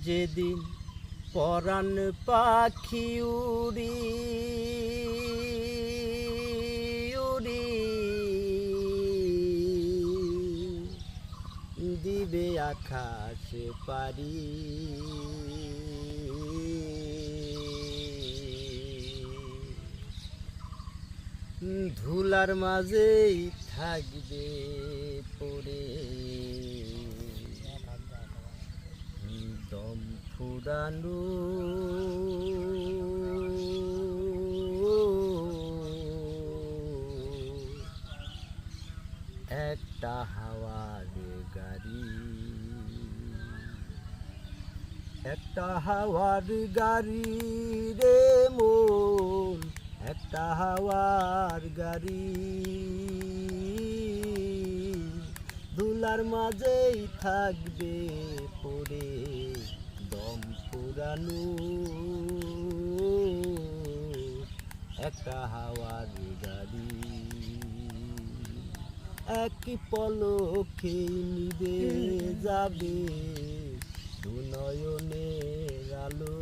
যেদিন পরাণ পাখি উড়ি উড়ি দিবে আকাশে পারি, ধুলার মাঝেই থাকবে পড়ে দম ফুরানো। একটা হাওয়ার গাড়ি, একটা হাওয়ার গাড়ি রে মন, একটা হাওয়ার গাড়ি, ধুলার মাঝেই থাকবে পড়ে দম ফুরানো। একটা হাওয়ার গাড়ি এক পলকে নিবে যাবে দুনয়নের আলো,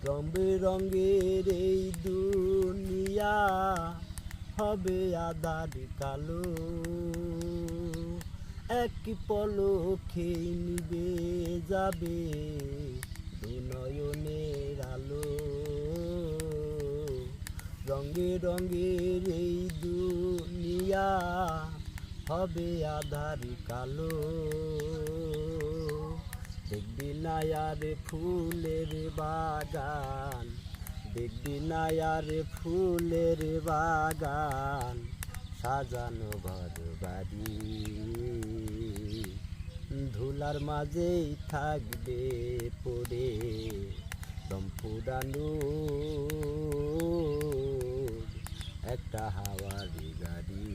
রং বেরঙের এই দুনিয়া হবে আঁধার কালো। এক পলকে নিবে যাবে দুনয়নের আলো, রঙে রঙের এই দুনিয়া হবে আঁধার কালো। দেখবি না আর ফুলের বাগান, দেখবি না আর ফুলের বাগান, সাজানো ঘর বাড়ি, ধুলার মাঝেই থাকবে পড়ে দম ফুরানো। একটা হাওয়ার গাড়ি।